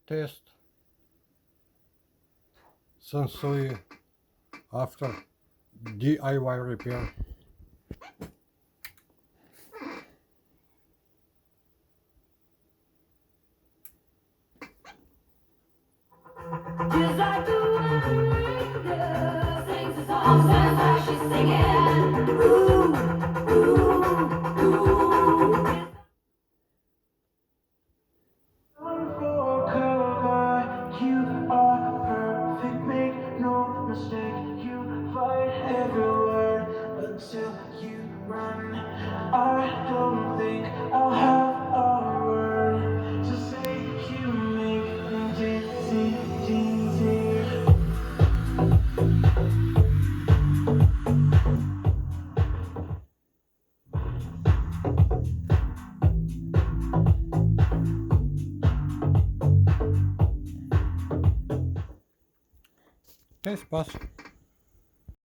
test Sansui after DIY repair. Just like the one girl sings a song, sounds like she's singing. Ooh, ooh, ooh. For cover, you are perfect, make no mistake. You fight every word until you run. I don't think I'll have a word to say. You make me dizzy, dizzy. Test pass.